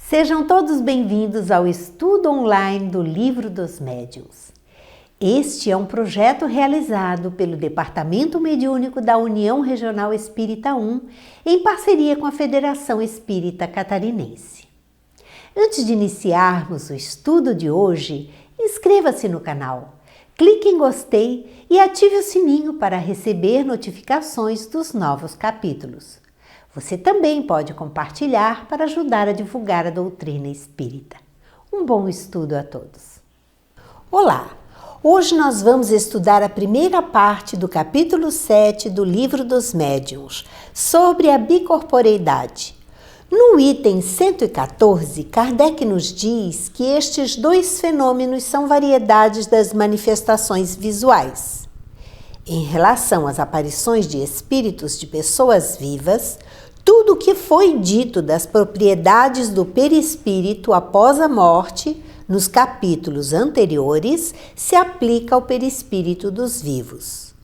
Sejam todos bem-vindos ao estudo online do Livro dos Médiuns. Este é um projeto realizado pelo Departamento Mediúnico da União Regional Espírita I, em parceria com a Federação Espírita Catarinense. Antes de iniciarmos o estudo de hoje, inscreva-se no canal, clique em gostei e ative o sininho para receber notificações dos novos capítulos. Você também pode compartilhar para ajudar a divulgar a doutrina espírita. Um bom estudo a todos. Olá! Hoje nós vamos estudar a primeira parte do capítulo 7 do Livro dos Médiuns, sobre a bicorporeidade. No item 114, Kardec nos diz que estes dois fenômenos são variedades das manifestações visuais. Em relação às aparições de espíritos de pessoas vivas, tudo o que foi dito das propriedades do perispírito após a morte, nos capítulos anteriores, se aplica ao perispírito dos vivos.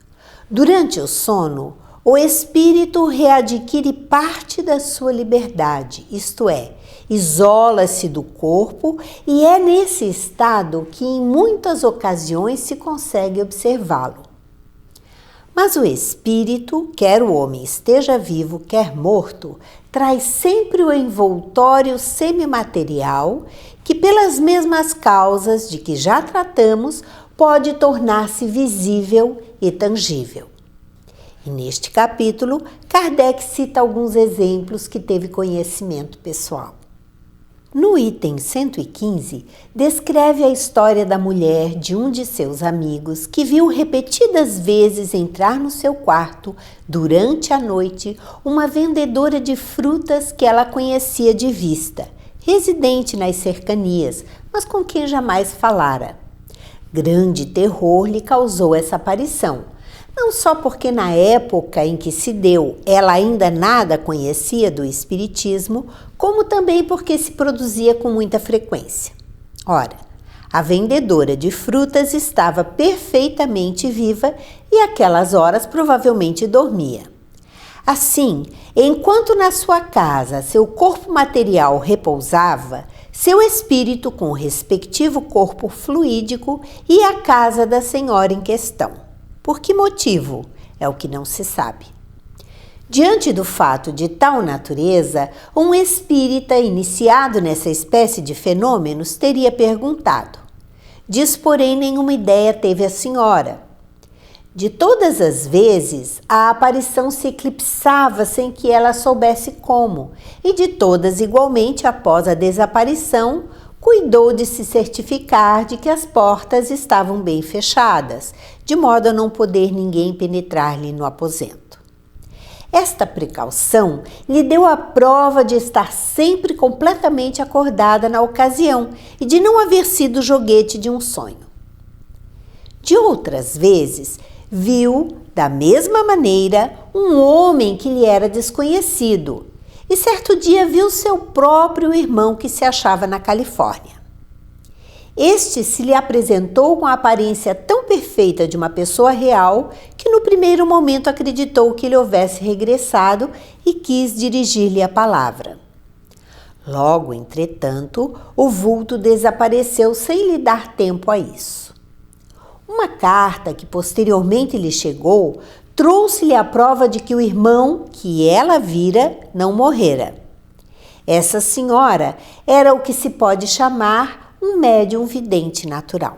Durante o sono, o espírito readquire parte da sua liberdade, isto é, isola-se do corpo e é nesse estado que em muitas ocasiões se consegue observá-lo. Mas o espírito, quer o homem esteja vivo, quer morto, traz sempre o envoltório semimaterial que, pelas mesmas causas de que já tratamos, pode tornar-se visível e tangível. E neste capítulo, Kardec cita alguns exemplos que teve conhecimento pessoal. No item 115, descreve a história da mulher de um de seus amigos que viu repetidas vezes entrar no seu quarto, durante a noite, uma vendedora de frutas que ela conhecia de vista, residente nas cercanias, mas com quem jamais falara. Grande terror lhe causou essa aparição. Não só porque na época em que se deu ela ainda nada conhecia do espiritismo, como também porque se produzia com muita frequência. Ora, a vendedora de frutas estava perfeitamente viva e àquelas horas provavelmente dormia. Assim, enquanto na sua casa seu corpo material repousava, seu espírito com o respectivo corpo fluídico ia à casa da senhora em questão. Por que motivo? É o que não se sabe. Diante do fato de tal natureza, um espírita iniciado nessa espécie de fenômenos teria perguntado. Disso, porém, nenhuma ideia teve a senhora. De todas as vezes, a aparição se eclipsava sem que ela soubesse como, e de todas igualmente, após a desaparição, cuidou de se certificar de que as portas estavam bem fechadas, de modo a não poder ninguém penetrar-lhe no aposento. Esta precaução lhe deu a prova de estar sempre completamente acordada na ocasião e de não haver sido joguete de um sonho. De outras vezes, viu, da mesma maneira, um homem que lhe era desconhecido, e certo dia viu seu próprio irmão que se achava na Califórnia. Este se lhe apresentou com a aparência tão perfeita de uma pessoa real que no primeiro momento acreditou que ele houvesse regressado e quis dirigir-lhe a palavra. Logo, entretanto, o vulto desapareceu sem lhe dar tempo a isso. Uma carta que posteriormente lhe chegou trouxe-lhe a prova de que o irmão que ela vira não morrera. Essa senhora era o que se pode chamar um médium vidente natural.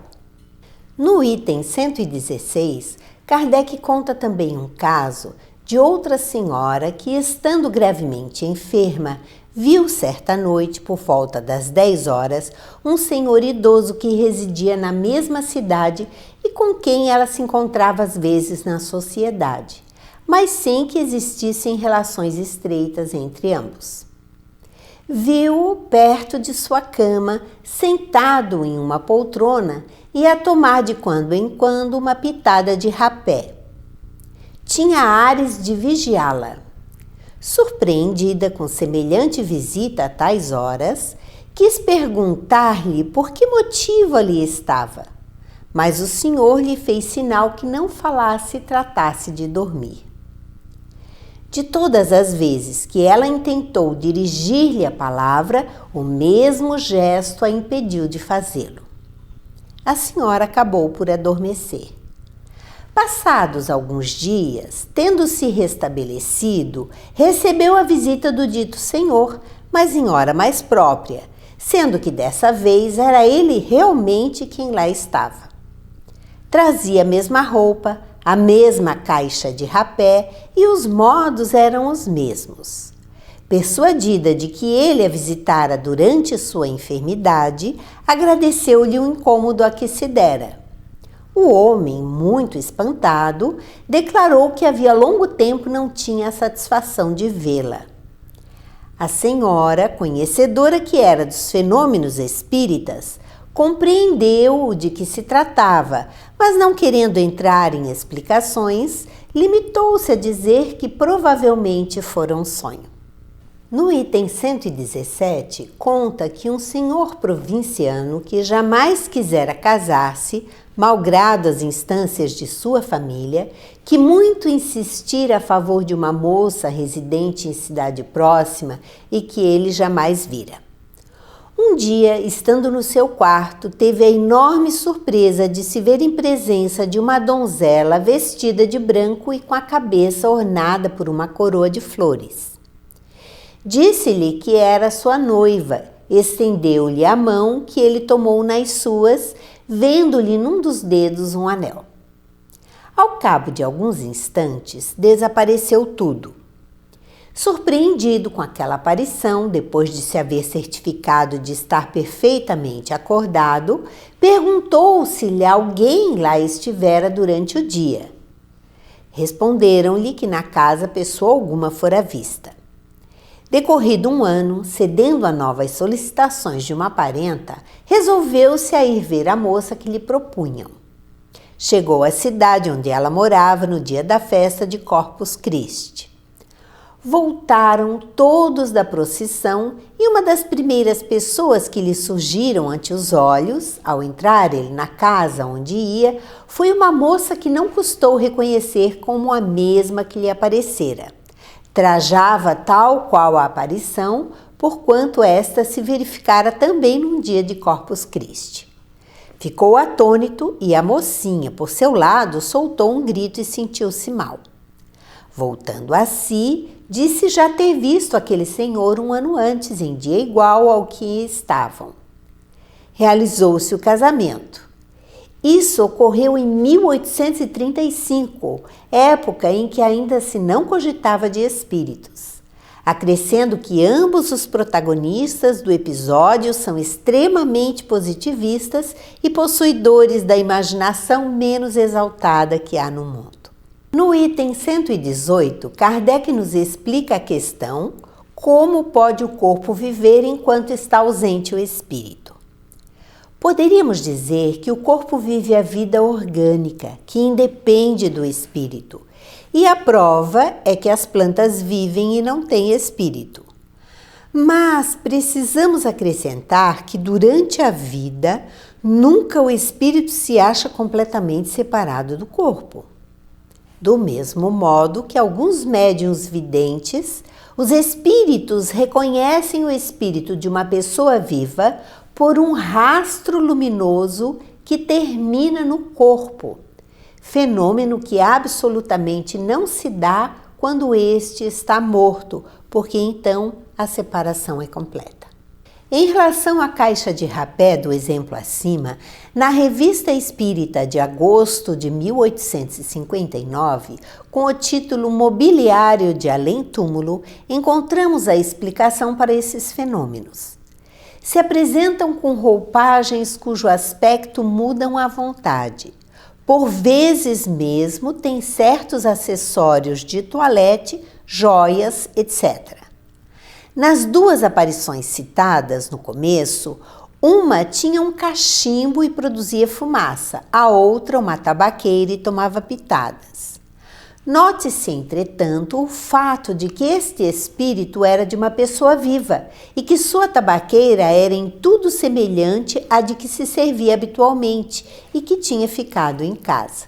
No item 116, Kardec conta também um caso de outra senhora que, estando gravemente enferma, viu certa noite, por volta das 10 horas, um senhor idoso que residia na mesma cidade e com quem ela se encontrava às vezes na sociedade, mas sem que existissem relações estreitas entre ambos. Viu-o perto de sua cama, sentado em uma poltrona e a tomar de quando em quando uma pitada de rapé. Tinha ares de vigiá-la. Surpreendida com semelhante visita a tais horas, quis perguntar-lhe por que motivo ali estava, mas o senhor lhe fez sinal que não falasse e tratasse de dormir. De todas as vezes que ela intentou dirigir-lhe a palavra, o mesmo gesto a impediu de fazê-lo. A senhora acabou por adormecer. Passados alguns dias, tendo-se restabelecido, recebeu a visita do dito senhor, mas em hora mais própria, sendo que dessa vez era ele realmente quem lá estava. Trazia a mesma roupa, a mesma caixa de rapé e os modos eram os mesmos. Persuadida de que ele a visitara durante sua enfermidade, agradeceu-lhe o incômodo a que se dera. O homem, muito espantado, declarou que havia longo tempo não tinha a satisfação de vê-la. A senhora, conhecedora que era dos fenômenos espíritas, compreendeu de que se tratava, mas não querendo entrar em explicações, limitou-se a dizer que provavelmente fora um sonho. No item 117, conta que um senhor provinciano que jamais quisera casar-se, malgrado as instâncias de sua família, que muito insistira a favor de uma moça residente em cidade próxima e que ele jamais vira. Um dia, estando no seu quarto, teve a enorme surpresa de se ver em presença de uma donzela vestida de branco e com a cabeça ornada por uma coroa de flores. Disse-lhe que era sua noiva, estendeu-lhe a mão que ele tomou nas suas, vendo-lhe num dos dedos um anel. Ao cabo de alguns instantes, desapareceu tudo. Surpreendido com aquela aparição, depois de se haver certificado de estar perfeitamente acordado, perguntou se alguém lá estivera durante o dia. Responderam-lhe que na casa pessoa alguma fora vista. Decorrido um ano, cedendo a novas solicitações de uma parenta, resolveu-se a ir ver a moça que lhe propunham. Chegou à cidade onde ela morava no dia da festa de Corpus Christi. Voltaram todos da procissão e uma das primeiras pessoas que lhe surgiram ante os olhos, ao entrar ele na casa onde ia, foi uma moça que não custou reconhecer como a mesma que lhe aparecera. Trajava tal qual a aparição, porquanto esta se verificara também num dia de Corpus Christi. Ficou atônito e a mocinha, por seu lado, soltou um grito e sentiu-se mal. Voltando a si, disse já ter visto aquele senhor um ano antes, em dia igual ao que estavam. Realizou-se o casamento. Isso ocorreu em 1835, época em que ainda se não cogitava de espíritos, acrescendo que ambos os protagonistas do episódio são extremamente positivistas e possuidores da imaginação menos exaltada que há no mundo. No item 118, Kardec nos explica a questão: como pode o corpo viver enquanto está ausente o espírito? Poderíamos dizer que o corpo vive a vida orgânica, que independe do espírito, e a prova é que as plantas vivem e não têm espírito. Mas precisamos acrescentar que durante a vida, nunca o espírito se acha completamente separado do corpo. Do mesmo modo que alguns médiuns videntes, os espíritos reconhecem o espírito de uma pessoa viva por um rastro luminoso que termina no corpo, fenômeno que absolutamente não se dá quando este está morto, porque então a separação é completa. Em relação à caixa de rapé do exemplo acima, na Revista Espírita de agosto de 1859, com o título Mobiliário de Além-Túmulo, encontramos a explicação para esses fenômenos. Se apresentam com roupagens cujo aspecto mudam à vontade. Por vezes mesmo tem certos acessórios de toilette, joias, etc. Nas duas aparições citadas no começo, uma tinha um cachimbo e produzia fumaça, a outra uma tabaqueira e tomava pitadas. Note-se, entretanto, o fato de que este espírito era de uma pessoa viva e que sua tabaqueira era em tudo semelhante à de que se servia habitualmente e que tinha ficado em casa.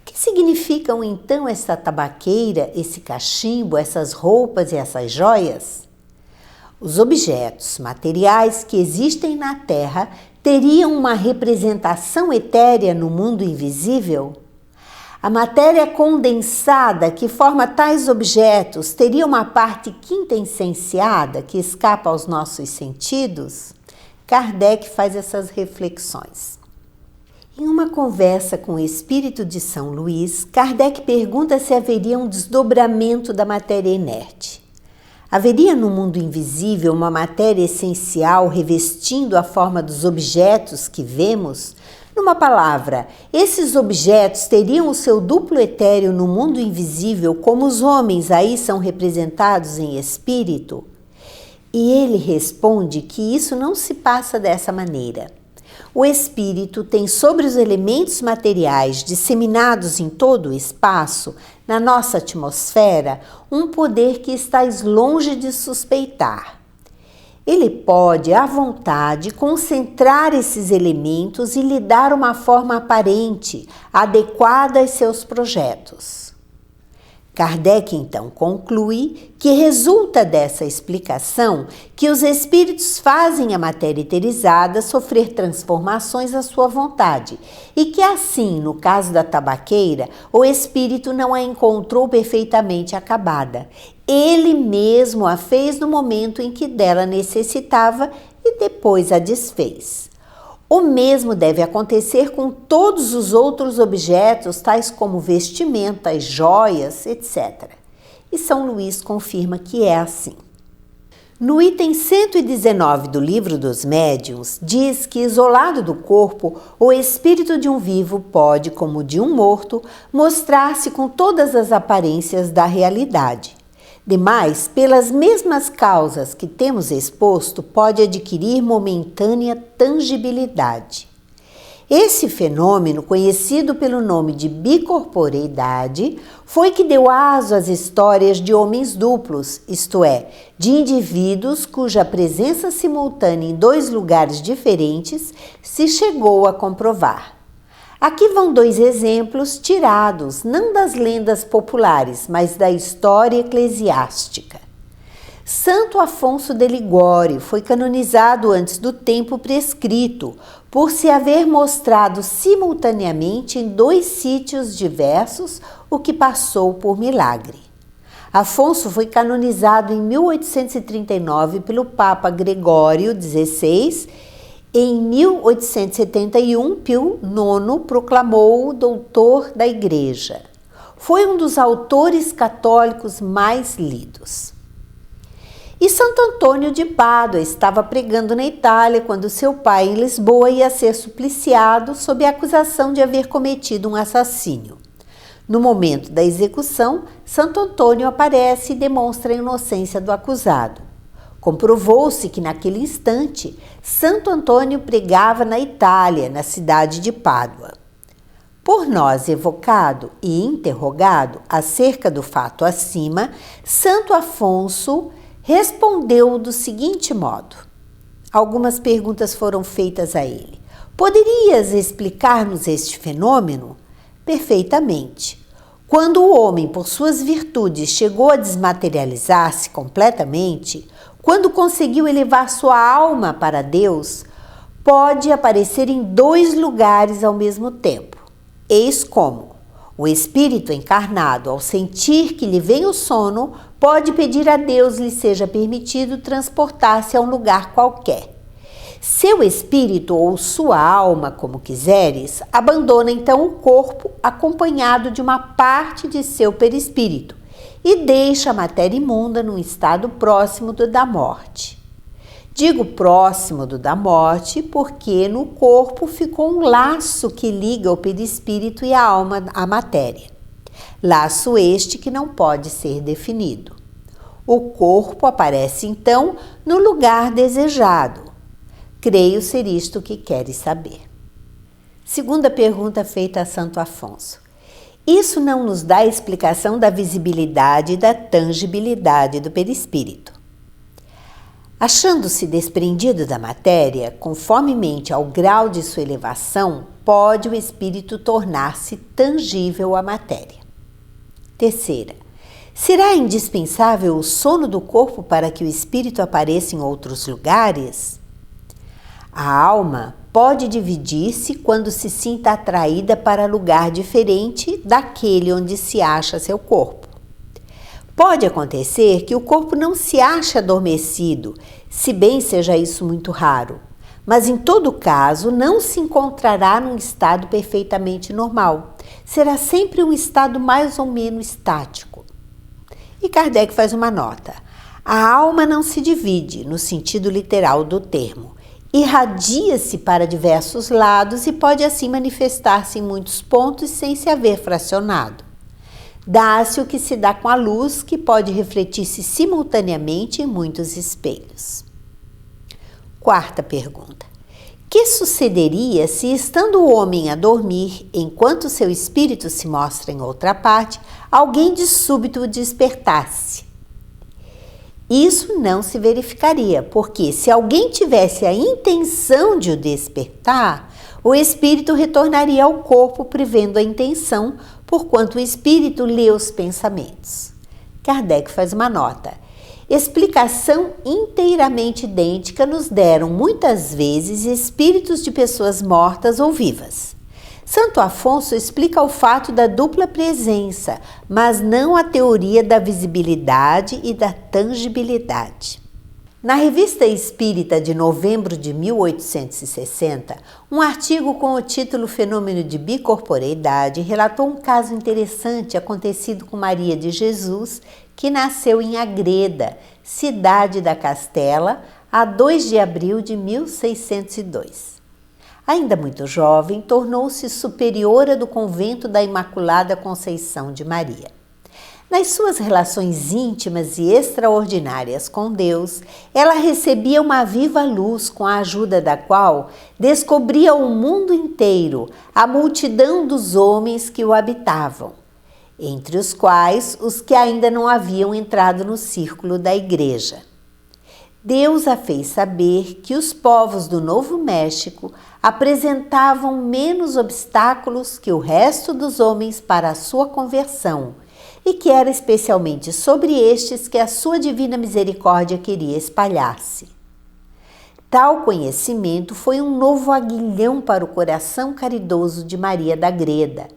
Que que significam então essa tabaqueira, esse cachimbo, essas roupas e essas joias? Os objetos materiais que existem na Terra teriam uma representação etérea no mundo invisível? A matéria condensada que forma tais objetos teria uma parte quintessenciada que escapa aos nossos sentidos? Kardec faz essas reflexões. Em uma conversa com o espírito de São Luís, Kardec pergunta se haveria um desdobramento da matéria inerte. Haveria no mundo invisível uma matéria essencial revestindo a forma dos objetos que vemos? Numa palavra, esses objetos teriam o seu duplo etéreo no mundo invisível, como os homens aí são representados em espírito? E ele responde que isso não se passa dessa maneira. O espírito tem sobre os elementos materiais disseminados em todo o espaço, na nossa atmosfera, um poder que estás longe de suspeitar. Ele pode, à vontade, concentrar esses elementos e lhe dar uma forma aparente, adequada aos seus projetos. Kardec, então, conclui que resulta dessa explicação que os espíritos fazem a matéria eterizada sofrer transformações à sua vontade e que, assim, no caso da tabaqueira, o espírito não a encontrou perfeitamente acabada. Ele mesmo a fez no momento em que dela necessitava e depois a desfez. O mesmo deve acontecer com todos os outros objetos, tais como vestimentas, joias, etc. E São Luís confirma que é assim. No item 119 do Livro dos Médiuns, diz que, isolado do corpo, o espírito de um vivo pode, como de um morto, mostrar-se com todas as aparências da realidade. Demais, pelas mesmas causas que temos exposto, pode adquirir momentânea tangibilidade. Esse fenômeno, conhecido pelo nome de bicorporeidade, foi que deu aso às histórias de homens duplos, isto é, de indivíduos cuja presença simultânea em dois lugares diferentes se chegou a comprovar. Aqui vão dois exemplos tirados, não das lendas populares, mas da história eclesiástica. Santo Afonso de Ligório foi canonizado antes do tempo prescrito, por se haver mostrado simultaneamente em dois sítios diversos o que passou por milagre. Afonso foi canonizado em 1839 pelo Papa Gregório XVI. Em 1871, Pio IX proclamou-o doutor da Igreja. Foi um dos autores católicos mais lidos. E Santo Antônio de Pádua estava pregando na Itália quando seu pai, em Lisboa, ia ser supliciado sob a acusação de haver cometido um assassínio. No momento da execução, Santo Antônio aparece e demonstra a inocência do acusado. Comprovou-se que, naquele instante, Santo Antônio pregava na Itália, na cidade de Pádua. Por nós evocado e interrogado acerca do fato acima, Santo Afonso respondeu do seguinte modo. Algumas perguntas foram feitas a ele. Poderias explicar-nos este fenômeno? Perfeitamente. Quando o homem, por suas virtudes, chegou a desmaterializar-se completamente, quando conseguiu elevar sua alma para Deus, pode aparecer em dois lugares ao mesmo tempo. Eis como o espírito encarnado, ao sentir que lhe vem o sono, pode pedir a Deus lhe seja permitido transportar-se a um lugar qualquer. Seu espírito ou sua alma, como quiseres, abandona então o corpo acompanhado de uma parte de seu perispírito e deixa a matéria imunda num estado próximo do da morte. Digo próximo do da morte porque no corpo ficou um laço que liga o perispírito e a alma à matéria. Laço este que não pode ser definido. O corpo aparece então no lugar desejado. Creio ser isto que queres saber. Segunda pergunta feita a Santo Afonso. Isso não nos dá explicação da visibilidade e da tangibilidade do perispírito. Achando-se desprendido da matéria, conformemente ao grau de sua elevação, pode o espírito tornar-se tangível à matéria. Terceira, será indispensável o sono do corpo para que o espírito apareça em outros lugares? A alma pode dividir-se quando se sinta atraída para lugar diferente daquele onde se acha seu corpo. Pode acontecer que o corpo não se ache adormecido, se bem seja isso muito raro, mas em todo caso não se encontrará num estado perfeitamente normal. Será sempre um estado mais ou menos estático. E Kardec faz uma nota. A alma não se divide, no sentido literal do termo. Irradia-se para diversos lados e pode assim manifestar-se em muitos pontos sem se haver fracionado. Dá-se o que se dá com a luz, que pode refletir-se simultaneamente em muitos espelhos. Quarta pergunta. Que sucederia se, estando o homem a dormir, enquanto seu espírito se mostra em outra parte, alguém de súbito o despertasse? Isso não se verificaria, porque se alguém tivesse a intenção de o despertar, o espírito retornaria ao corpo prevendo a intenção, porquanto o espírito lê os pensamentos. Kardec faz uma nota. Explicação inteiramente idêntica nos deram muitas vezes espíritos de pessoas mortas ou vivas. Santo Afonso explica o fato da dupla presença, mas não a teoria da visibilidade e da tangibilidade. Na Revista Espírita de novembro de 1860, um artigo com o título Fenômeno de Bicorporeidade relatou um caso interessante acontecido com Maria de Jesus, que nasceu em Agreda, cidade da Castela, a 2 de abril de 1602. Ainda muito jovem, tornou-se superiora do convento da Imaculada Conceição de Maria. Nas suas relações íntimas e extraordinárias com Deus, ela recebia uma viva luz com a ajuda da qual descobria o mundo inteiro, a multidão dos homens que o habitavam, entre os quais os que ainda não haviam entrado no círculo da Igreja. Deus a fez saber que os povos do Novo México apresentavam menos obstáculos que o resto dos homens para a sua conversão, e que era especialmente sobre estes que a sua divina misericórdia queria espalhar-se. Tal conhecimento foi um novo aguilhão para o coração caridoso de Maria da Agreda,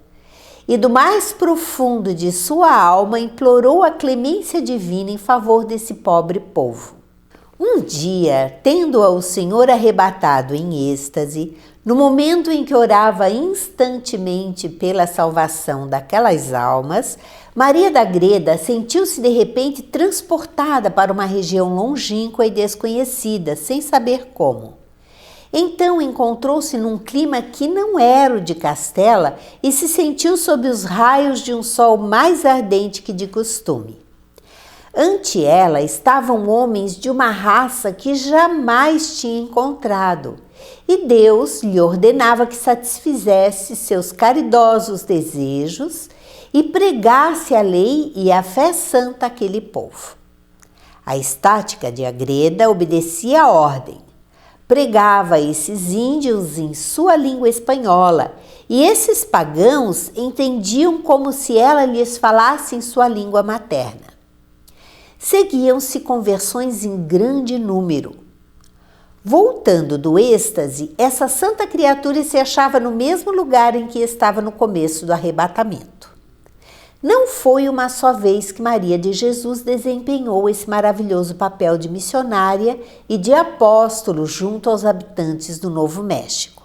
e do mais profundo de sua alma implorou a clemência divina em favor desse pobre povo. Um dia, tendo-a o Senhor arrebatado em êxtase, no momento em que orava instantemente pela salvação daquelas almas, Maria da Agreda sentiu-se de repente transportada para uma região longínqua e desconhecida, sem saber como. Então encontrou-se num clima que não era o de Castela e se sentiu sob os raios de um sol mais ardente que de costume. Ante ela estavam homens de uma raça que jamais tinha encontrado, e Deus lhe ordenava que satisfizesse seus caridosos desejos e pregasse a lei e a fé santa àquele povo. A estática de Agreda obedecia à ordem. Pregava a esses índios em sua língua espanhola, e esses pagãos entendiam como se ela lhes falasse em sua língua materna. Seguiam-se conversões em grande número. Voltando do êxtase, essa santa criatura se achava no mesmo lugar em que estava no começo do arrebatamento. Não foi uma só vez que Maria de Jesus desempenhou esse maravilhoso papel de missionária e de apóstolo junto aos habitantes do Novo México.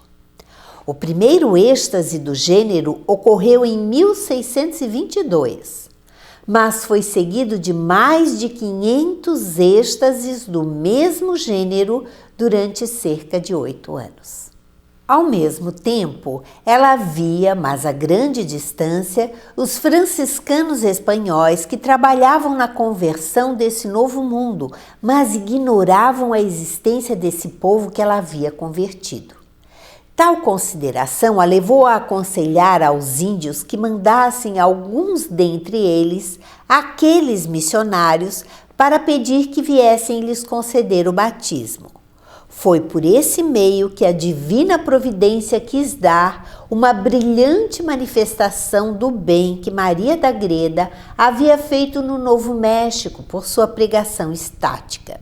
O primeiro êxtase do gênero ocorreu em 1622. Mas foi seguido de mais de 500 êxtases do mesmo gênero durante cerca de 8 anos. Ao mesmo tempo, ela via, mas a grande distância, os franciscanos espanhóis que trabalhavam na conversão desse novo mundo, mas ignoravam a existência desse povo que ela havia convertido. Tal consideração a levou a aconselhar aos índios que mandassem alguns dentre eles, aqueles missionários, para pedir que viessem lhes conceder o batismo. Foi por esse meio que a divina providência quis dar uma brilhante manifestação do bem que Maria da Greda havia feito no Novo México por sua pregação estática.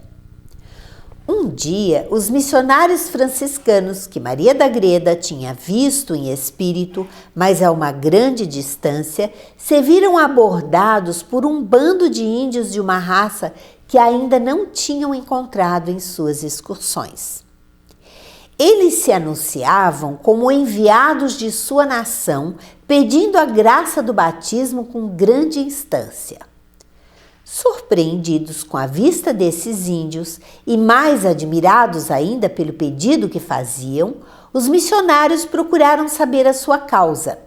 Um dia, os missionários franciscanos que Maria da Greda tinha visto em espírito, mas a uma grande distância, se viram abordados por um bando de índios de uma raça que ainda não tinham encontrado em suas excursões. Eles se anunciavam como enviados de sua nação, pedindo a graça do batismo com grande instância. Surpreendidos com a vista desses índios e mais admirados ainda pelo pedido que faziam, os missionários procuraram saber a sua causa.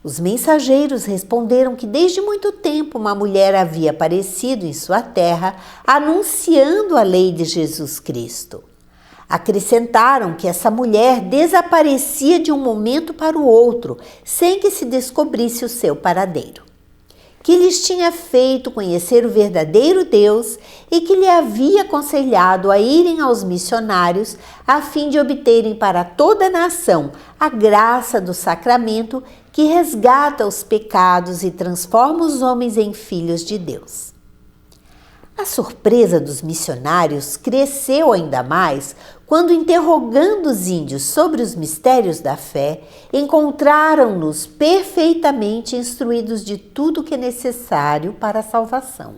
Os mensageiros responderam que desde muito tempo uma mulher havia aparecido em sua terra anunciando a lei de Jesus Cristo. Acrescentaram que essa mulher desaparecia de um momento para o outro, sem que se descobrisse o seu paradeiro. Que lhes tinha feito conhecer o verdadeiro Deus e que lhe havia aconselhado a irem aos missionários a fim de obterem para toda a nação a graça do sacramento que resgata os pecados e transforma os homens em filhos de Deus. A surpresa dos missionários cresceu ainda mais quando, interrogando os índios sobre os mistérios da fé, encontraram-nos perfeitamente instruídos de tudo que é necessário para a salvação.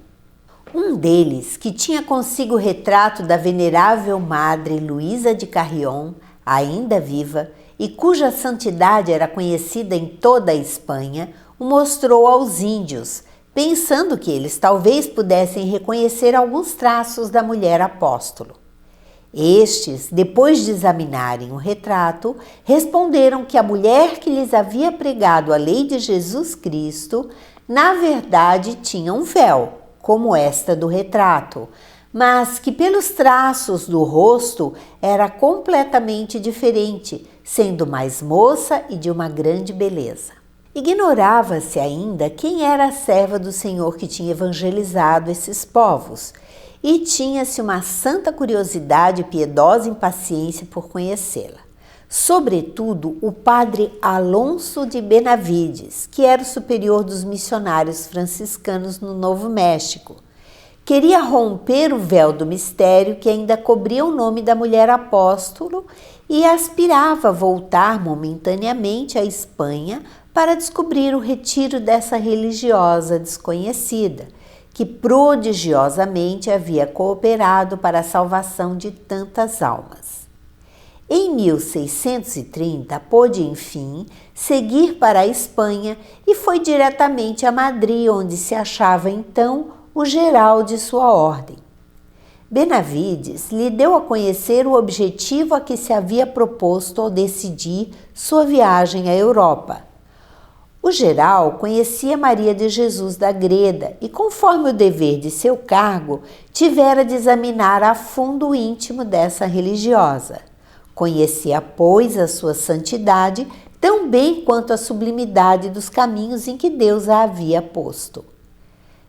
Um deles, que tinha consigo o retrato da venerável Madre Luísa de Carrión, ainda viva, e cuja santidade era conhecida em toda a Espanha, o mostrou aos índios, pensando que eles talvez pudessem reconhecer alguns traços da mulher apóstolo. Estes, depois de examinarem o retrato, responderam que a mulher que lhes havia pregado a lei de Jesus Cristo, na verdade tinha um véu, como esta do retrato, mas que pelos traços do rosto era completamente diferente, sendo mais moça e de uma grande beleza. Ignorava-se ainda quem era a serva do Senhor que tinha evangelizado esses povos, e tinha-se uma santa curiosidade e piedosa impaciência por conhecê-la. Sobretudo o padre Alonso de Benavides, que era o superior dos missionários franciscanos no Novo México. Queria romper o véu do mistério que ainda cobria o nome da mulher apóstolo e aspirava a voltar momentaneamente à Espanha para descobrir o retiro dessa religiosa desconhecida, que prodigiosamente havia cooperado para a salvação de tantas almas. Em 1630, pôde, enfim, seguir para a Espanha e foi diretamente a Madrid, onde se achava então o geral de sua ordem. Benavides lhe deu a conhecer o objetivo a que se havia proposto ao decidir sua viagem à Europa. O geral conhecia Maria de Jesus da Greda e, conforme o dever de seu cargo, tivera de examinar a fundo o íntimo dessa religiosa. Conhecia, pois, a sua santidade tão bem quanto a sublimidade dos caminhos em que Deus a havia posto.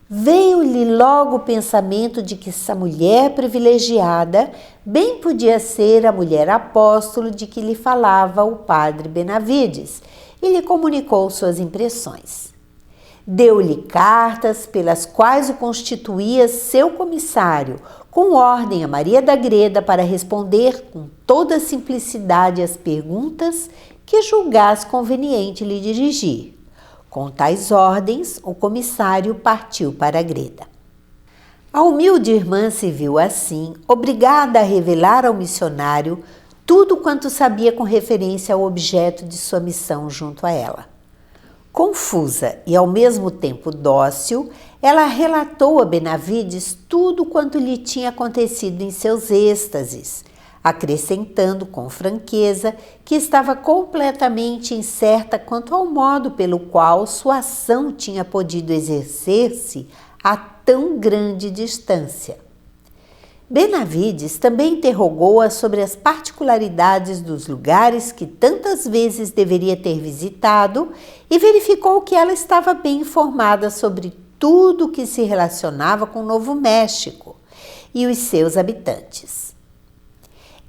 Veio-lhe logo o pensamento de que essa mulher privilegiada bem podia ser a mulher apóstolo de que lhe falava o padre Benavides, e lhe comunicou suas impressões. Deu-lhe cartas pelas quais o constituía seu comissário, com ordem a Maria da Greda para responder com toda simplicidade as perguntas que julgasse conveniente lhe dirigir. Com tais ordens, o comissário partiu para a Greda. A humilde irmã se viu assim, obrigada a revelar ao missionário tudo quanto sabia com referência ao objeto de sua missão junto a ela. Confusa e ao mesmo tempo dócil, ela relatou a Benavides tudo quanto lhe tinha acontecido em seus êxtases, acrescentando com franqueza que estava completamente incerta quanto ao modo pelo qual sua ação tinha podido exercer-se a tão grande distância. Benavides também interrogou-a sobre as particularidades dos lugares que tantas vezes deveria ter visitado e verificou que ela estava bem informada sobre tudo que se relacionava com o Novo México e os seus habitantes.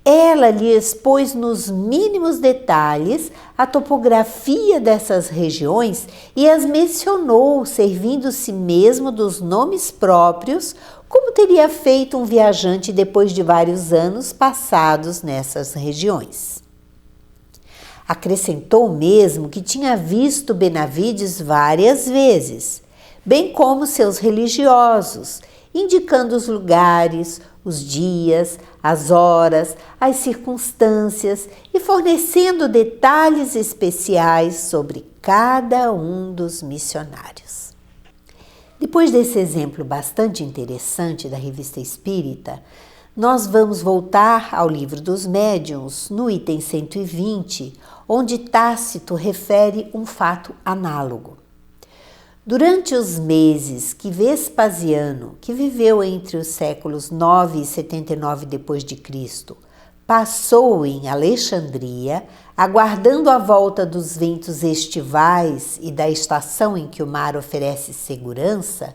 Ela lhe expôs nos mínimos detalhes a topografia dessas regiões e as mencionou, servindo-se mesmo dos nomes próprios, como teria feito um viajante depois de vários anos passados nessas regiões. Acrescentou mesmo que tinha visto Benavides várias vezes, bem como seus religiosos, indicando os lugares, os dias, as horas, as circunstâncias e fornecendo detalhes especiais sobre cada um dos missionários. Depois desse exemplo bastante interessante da Revista Espírita, nós vamos voltar ao Livro dos Médiuns, no item 120, onde Tácito refere um fato análogo. Durante os meses que Vespasiano, que viveu entre os séculos 9 e 79 d.C., passou em Alexandria, aguardando a volta dos ventos estivais e da estação em que o mar oferece segurança,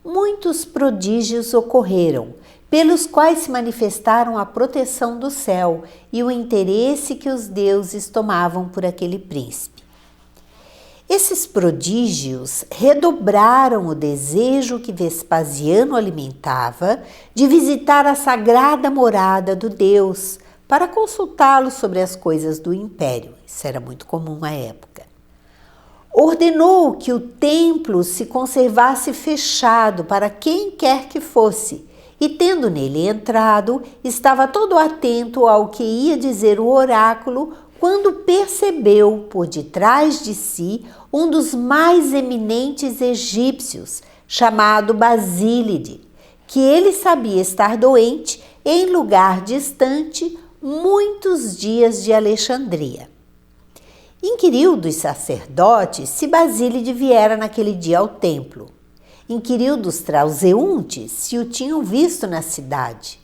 muitos prodígios ocorreram, pelos quais se manifestaram a proteção do céu e o interesse que os deuses tomavam por aquele príncipe. Esses prodígios redobraram o desejo que Vespasiano alimentava de visitar a sagrada morada do Deus para consultá-lo sobre as coisas do império. Isso era muito comum à época. Ordenou que o templo se conservasse fechado para quem quer que fosse, e tendo nele entrado, estava todo atento ao que ia dizer o oráculo quando percebeu por detrás de si um dos mais eminentes egípcios, chamado Basílide, que ele sabia estar doente em lugar distante, muitos dias de Alexandria. Inquiriu dos sacerdotes se Basílide viera naquele dia ao templo. Inquiriu dos transeuntes se o tinham visto na cidade.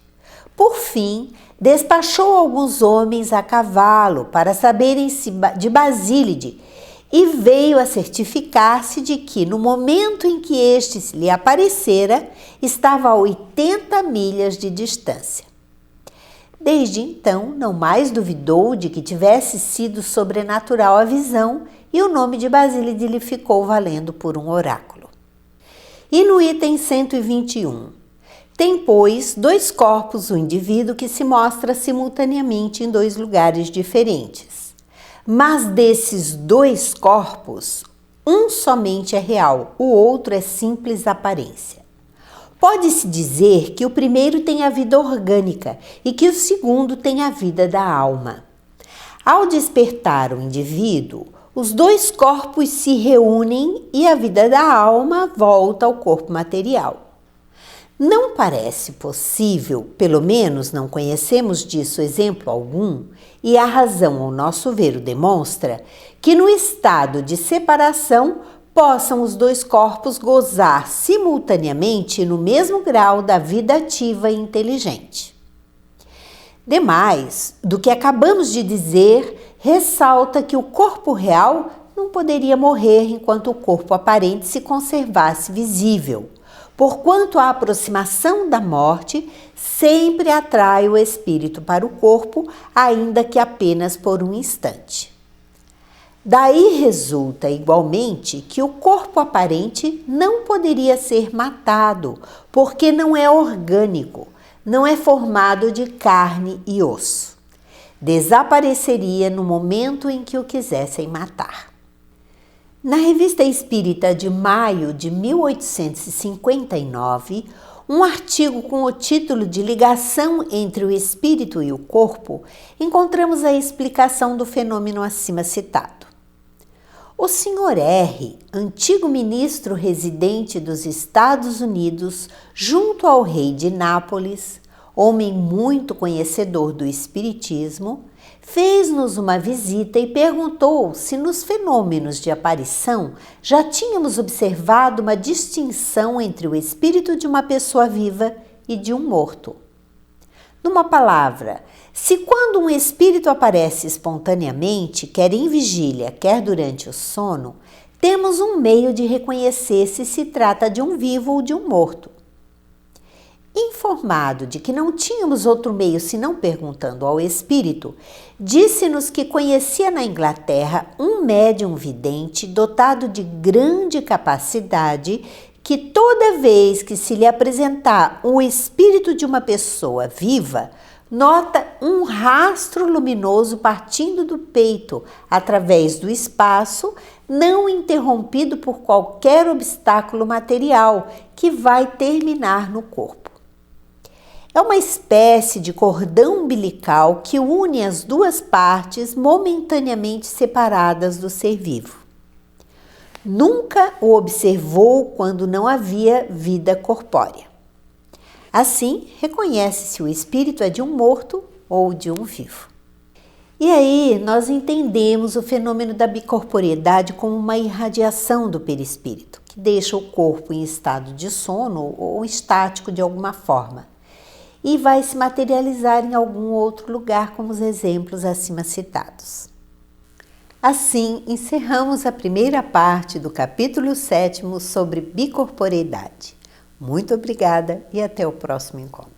Por fim, despachou alguns homens a cavalo para saberem de Basílide e veio a certificar-se de que, no momento em que este lhe aparecera, estava a 80 milhas de distância. Desde então, não mais duvidou de que tivesse sido sobrenatural a visão e o nome de Basílide lhe ficou valendo por um oráculo. E no item 121, tem, pois, dois corpos o indivíduo que se mostra simultaneamente em dois lugares diferentes. Mas desses dois corpos, um somente é real, o outro é simples aparência. Pode-se dizer que o primeiro tem a vida orgânica e que o segundo tem a vida da alma. Ao despertar o indivíduo, os dois corpos se reúnem e a vida da alma volta ao corpo material. Não parece possível, pelo menos não conhecemos disso exemplo algum, e a razão, ao nosso ver, o demonstra, que no estado de separação possam os dois corpos gozar simultaneamente no mesmo grau da vida ativa e inteligente. Demais do que acabamos de dizer, ressalta que o corpo real não poderia morrer enquanto o corpo aparente se conservasse visível, porquanto a aproximação da morte sempre atrai o espírito para o corpo, ainda que apenas por um instante. Daí resulta igualmente que o corpo aparente não poderia ser matado, porque não é orgânico, não é formado de carne e osso. Desapareceria no momento em que o quisessem matar. Na Revista Espírita de maio de 1859, um artigo com o título de Ligação entre o Espírito e o Corpo, encontramos a explicação do fenômeno acima citado. O Sr. R., antigo ministro residente dos Estados Unidos junto ao rei de Nápoles, homem muito conhecedor do espiritismo, fez-nos uma visita e perguntou se nos fenômenos de aparição já tínhamos observado uma distinção entre o espírito de uma pessoa viva e de um morto. Numa palavra, se quando um espírito aparece espontaneamente, quer em vigília, quer durante o sono, temos um meio de reconhecer se se trata de um vivo ou de um morto. Informado de que não tínhamos outro meio senão perguntando ao espírito, disse-nos que conhecia na Inglaterra um médium vidente dotado de grande capacidade que toda vez que se lhe apresentar o espírito de uma pessoa viva, nota um rastro luminoso partindo do peito através do espaço, não interrompido por qualquer obstáculo material que vai terminar no corpo. É uma espécie de cordão umbilical que une as duas partes momentaneamente separadas do ser vivo. Nunca o observou quando não havia vida corpórea. Assim, reconhece se o espírito é de um morto ou de um vivo. E aí, nós entendemos o fenômeno da bicorporeidade como uma irradiação do perispírito, que deixa o corpo em estado de sono ou estático de alguma forma, e vai se materializar em algum outro lugar, como os exemplos acima citados. Assim, encerramos a primeira parte do capítulo 7 sobre bicorporeidade. Muito obrigada e até o próximo encontro.